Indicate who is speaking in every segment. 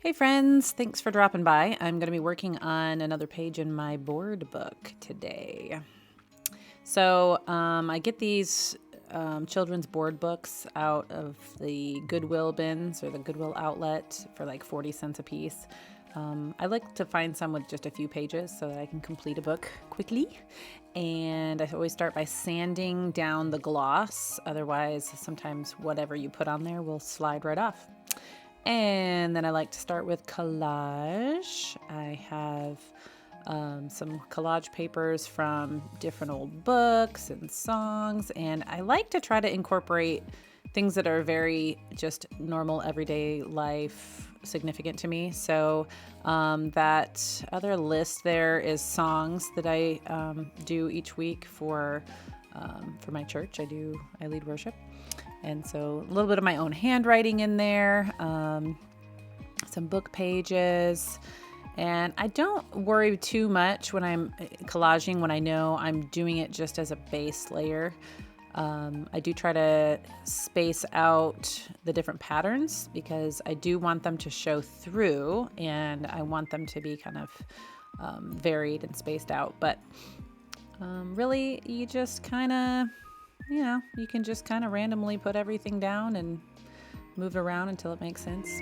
Speaker 1: Hey friends, thanks for dropping by. I'm going to be working on another page in my board book today. So I get these children's board books out of the Goodwill bins or the Goodwill outlet for like 40 cents a piece. I like to find some with just a few pages so that I can complete a book quickly. And I always start by sanding down the gloss. Otherwise, sometimes whatever you put on there will slide right off. And then I like to start with collage. I have some collage papers from different old books and songs, and I like to try to incorporate things that are very just normal everyday life significant to me. So that other list there is songs that I do each week for my church. I lead worship. And so a little bit of my own handwriting in there, some book pages. And I don't worry too much when I'm collaging when I know I'm doing it just as a base layer. I do try to space out the different patterns because I do want them to show through and I want them to be kind of varied and spaced out. But really, you just kind of... you can just kind of randomly put everything down and move it around until it makes sense.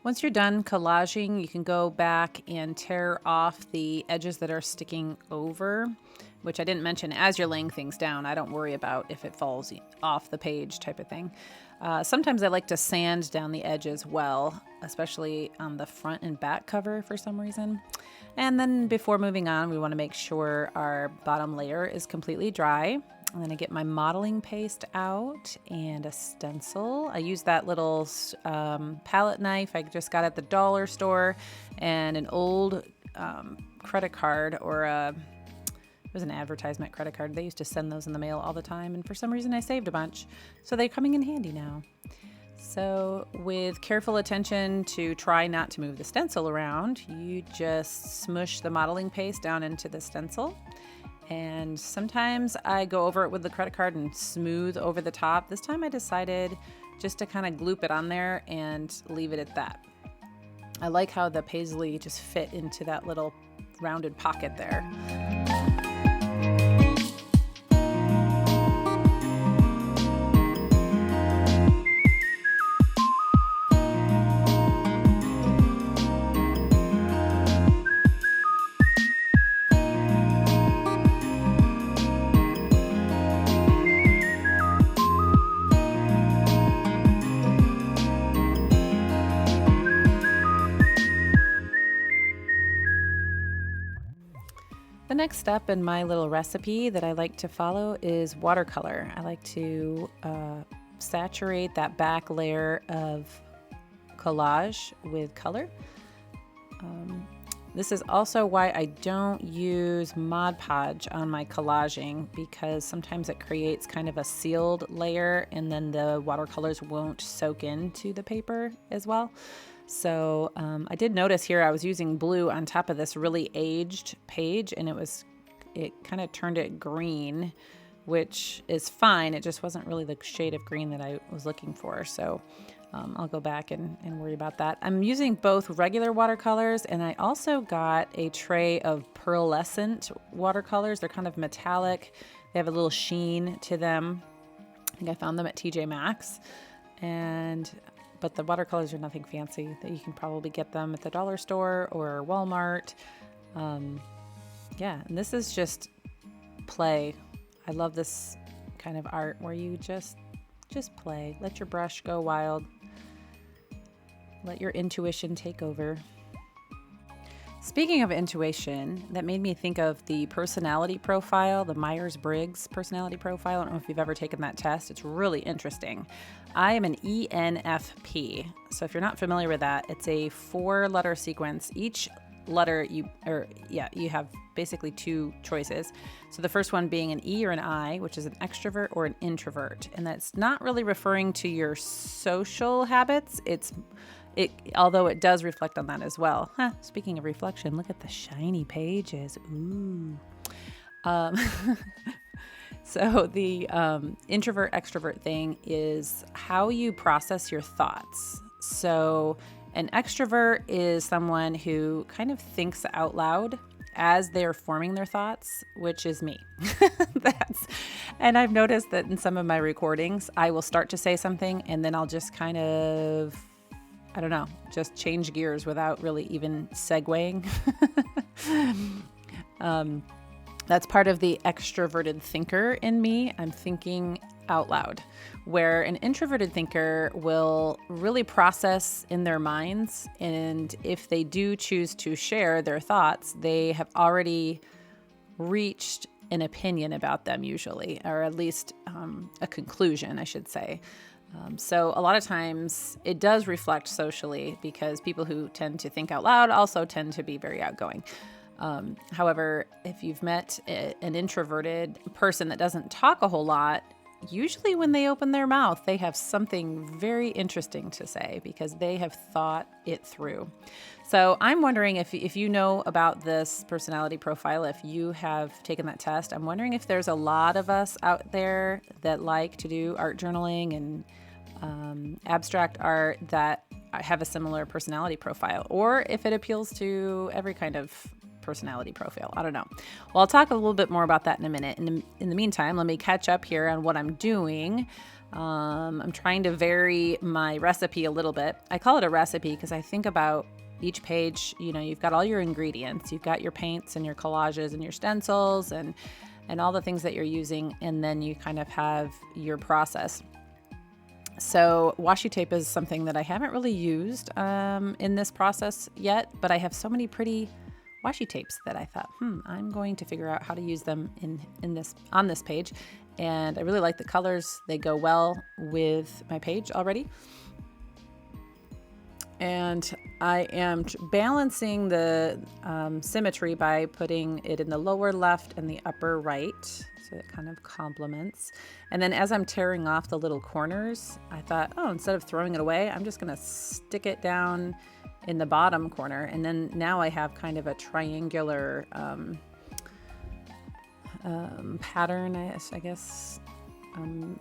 Speaker 1: Once you're done collaging, you can go back and tear off the edges that are sticking over, which I didn't mention as you're laying things down. I don't worry about if it falls off the page type of thing. Sometimes I like to sand down the edge as well, especially on the front and back cover for some reason. And then before moving on, we want to make sure our bottom layer is completely dry. I'm going to get my modeling paste out and a stencil. I use that little palette knife I just got at the dollar store and an old credit card or it was an advertisement credit card. They used to send those in the mail all the time, and for some reason I saved a bunch. So they're coming in handy now. So with careful attention to try not to move the stencil around, you just smush the modeling paste down into the stencil. And sometimes I go over it with the credit card and smooth over the top. This time I decided just to kind of gloop it on there and leave it at that. I like how the paisley just fit into that little rounded pocket there. The next step in my little recipe that I like to follow is watercolor. I like to saturate that back layer of collage with color. This is also why I don't use Mod Podge on my collaging, because sometimes it creates kind of a sealed layer and then the watercolors won't soak into the paper as well. So I did notice here I was using blue on top of this really aged page, and it kind of turned it green, which is fine. It just wasn't really the shade of green that I was looking for. So I'll go back and worry about that. I'm using both regular watercolors, and I also got a tray of pearlescent watercolors. They're kind of metallic. They have a little sheen to them. I think I found them at TJ Maxx. But the watercolors are nothing fancy. That you can probably get them at the dollar store or Walmart. And this is just play. I love this kind of art where you just play. Let your brush go wild. Let your intuition take over. Speaking of intuition, that made me think of the personality profile, the Myers-Briggs personality profile. I don't know if you've ever taken that test. It's really interesting. I am an ENFP. So if you're not familiar with that, it's a 4-letter sequence. Each letter you have basically 2 choices. So the first one being an E or an I, which is an extrovert or an introvert. And that's not really referring to your social habits. Although it does reflect on that as well. Speaking of reflection, look at the shiny pages. Ooh. So the introvert extrovert thing is how you process your thoughts. So an extrovert is someone who kind of thinks out loud as they're forming their thoughts, which is me. And I've noticed that in some of my recordings, I will start to say something and then I'll just kind of, I don't know, just change gears without really even segueing. That's part of the extroverted thinker in me. I'm thinking out loud, where an introverted thinker will really process in their minds. And if they do choose to share their thoughts, they have already reached an opinion about them usually, or at least a conclusion, I should say. So a lot of times it does reflect socially because people who tend to think out loud also tend to be very outgoing. However, if you've met an introverted person that doesn't talk a whole lot, usually when they open their mouth, they have something very interesting to say because they have thought it through. So I'm wondering if you know about this personality profile, if you have taken that test, I'm wondering if there's a lot of us out there that like to do art journaling and abstract art that have a similar personality profile, or if it appeals to every kind of personality profile. I don't know. Well, I'll talk a little bit more about that in a minute. In the meantime, let me catch up here on what I'm doing. I'm trying to vary my recipe a little bit. I call it a recipe because I think about each page, you've got all your ingredients. You've got your paints and your collages and your stencils and all the things that you're using. And then you kind of have your process. So washi tape is something that I haven't really used in this process yet, but I have so many pretty washi tapes that I thought, I'm going to figure out how to use them on this page. And I really like the colors. They go well with my page already. And I am balancing the symmetry by putting it in the lower left and the upper right. So it kind of complements. And then as I'm tearing off the little corners, I thought, instead of throwing it away, I'm just going to stick it down in the bottom corner. And then now I have kind of a triangular pattern, I guess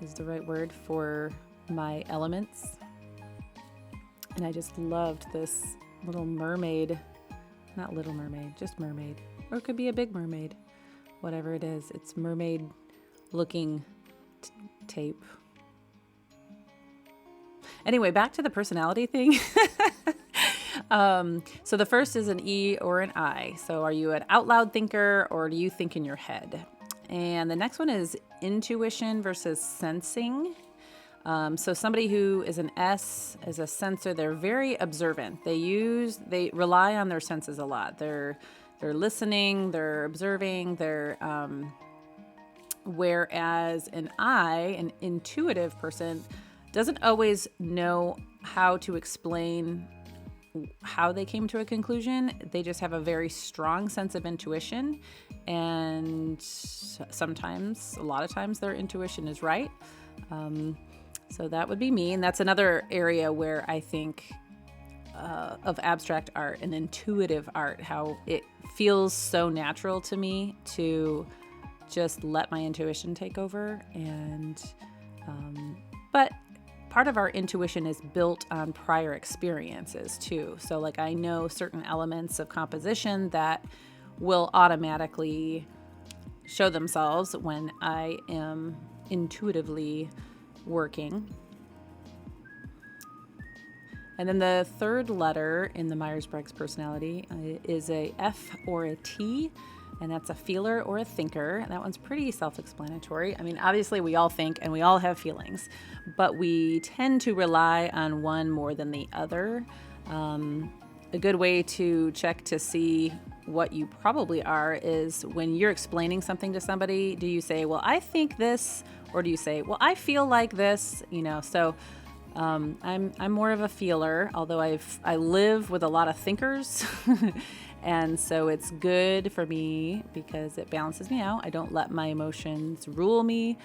Speaker 1: is the right word for my elements. And I just loved this little mermaid, not little mermaid, just mermaid, or it could be a big mermaid, whatever it is. It's mermaid looking tape. Anyway, back to the personality thing. So the first is an E or an I. So are you an out loud thinker or do you think in your head? And the next one is intuition versus sensing. So somebody who is an S is a sensor. They're very observant. They rely on their senses a lot. They're listening, they're observing, whereas an intuitive person doesn't always know how to explain how they came to a conclusion. They just have a very strong sense of intuition, and sometimes, a lot of times, their intuition is right. So that would be me, and that's another area where I think of abstract art and intuitive art, how it feels so natural to me to just let my intuition take over. And but part of our intuition is built on prior experiences too. So like I know certain elements of composition that will automatically show themselves when I am intuitively working. And then the third letter in the Myers-Briggs personality is a F or a T, and that's a feeler or a thinker. That one's pretty self-explanatory. I mean, obviously we all think and we all have feelings, but we tend to rely on one more than the other. a good way to check to see what you probably are is when you're explaining something to somebody, do you say, well, I think this, or do you say, well, I feel like this, so I'm more of a feeler, although I live with a lot of thinkers. And so it's good for me because it balances me out. I don't let my emotions rule me.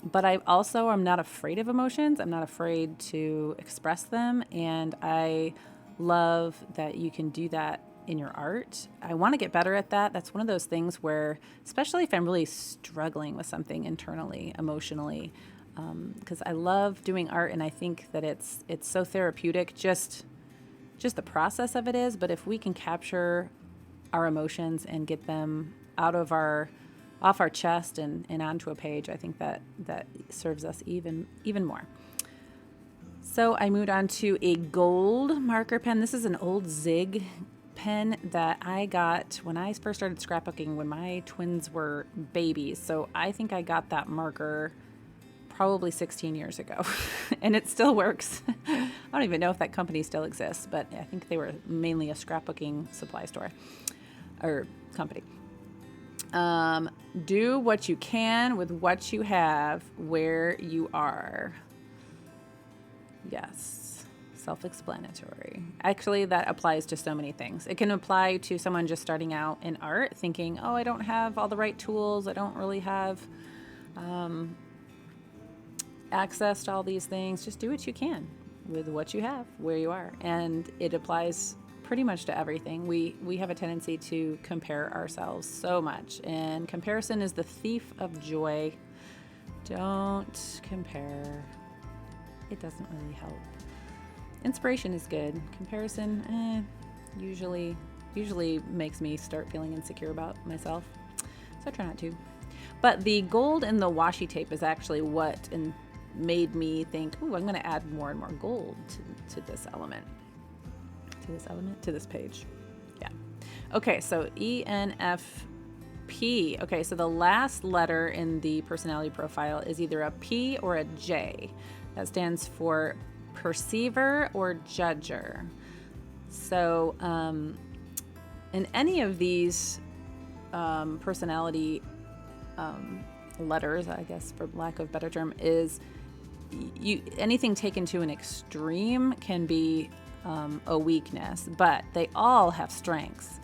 Speaker 1: But I'm not afraid of emotions. I'm not afraid to express them. And I love that you can do that in your art. I want to get better at that. That's one of those things where, especially if I'm really struggling with something internally, emotionally, because I love doing art and I think that it's so therapeutic, just the process of it is. But if we can capture our emotions and get them off our chest and onto a page, I think that serves us even more. So I moved on to a gold marker pen. This is an old Zig pen that I got when I first started scrapbooking when my twins were babies. So I think I got that marker probably 16 years ago and it still works. I don't even know if that company still exists, but I think they were mainly a scrapbooking supply store or company. Do what you can with what you have where you are. Yes, self-explanatory. Actually, that applies to so many things. It can apply to someone just starting out in art thinking, oh, I don't have all the right tools. I don't really have access to all these things. Just do what you can with what you have where you are. And it applies pretty much to everything. We have a tendency to compare ourselves so much, and comparison is the thief of joy. Don't compare. It doesn't really help. Inspiration is good. Comparison, usually makes me start feeling insecure about myself. So I try not to. But the gold in the washi tape is actually what made me think, ooh, I'm going to add more and more gold to this element. To this page. Yeah. Okay, so ENFP. Okay, so the last letter in the personality profile is either a P or a J. That stands for perceiver or judger. So in any of these personality letters, I guess for lack of a better term, is anything taken to an extreme can be a weakness, but they all have strengths.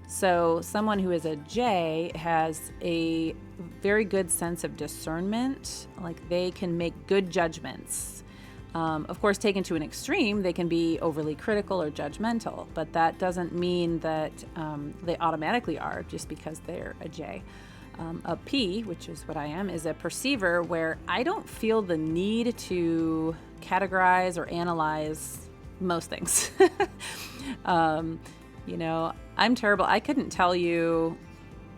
Speaker 1: So someone who is a J has a very good sense of discernment, like they can make good judgments. Of course, taken to an extreme, they can be overly critical or judgmental, but that doesn't mean that they automatically are just because they're a J. A P, which is what I am, is a perceiver where I don't feel the need to categorize or analyze most things. I'm terrible. I couldn't tell you,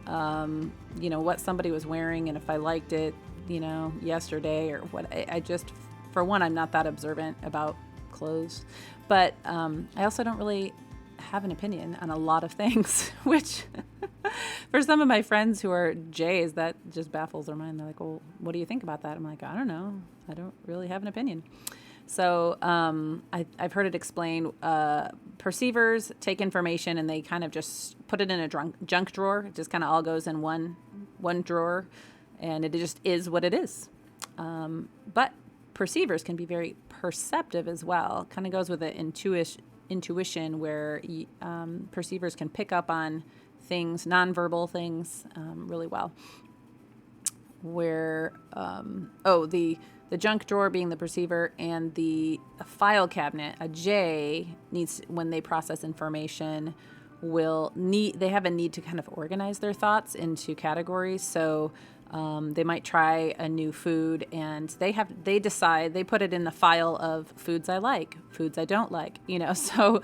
Speaker 1: what somebody was wearing and if I liked it, yesterday or what. I just, for one, I'm not that observant about clothes, but I also don't really have an opinion on a lot of things, which for some of my friends who are J's, that just baffles their mind. They're like, well, what do you think about that? I'm like, I don't know. I don't really have an opinion. So I've heard it explained, perceivers take information and they kind of just put it in a junk drawer. It just kind of all goes in one drawer, and it just is what it is. But perceivers can be very perceptive as well. Kind of goes with the intuition where perceivers can pick up on things, nonverbal things, really well. Where, the junk drawer being the perceiver, and the file cabinet, a J, needs, when they process information, they have a need to kind of organize their thoughts into categories. So they might try a new food and they decide, they put it in the file of foods I like, foods I don't like, so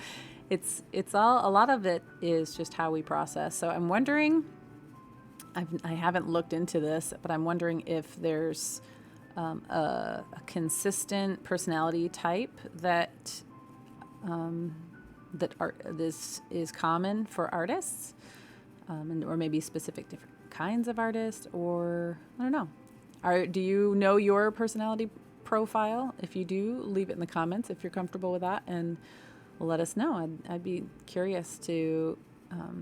Speaker 1: it's all, a lot of it is just how we process. So I'm wondering, I haven't looked into this, but I'm wondering if there's a consistent personality type that this is common for artists, or maybe specific different kinds of artists, or I don't know. Do you know your personality profile? If you do, leave it in the comments if you're comfortable with that, and let us know. I'd be curious to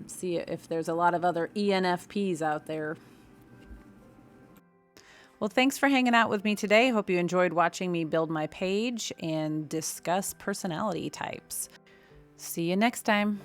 Speaker 1: see if there's a lot of other ENFPs out there. Well, thanks for hanging out with me today. Hope you enjoyed watching me build my page and discuss personality types. See you next time.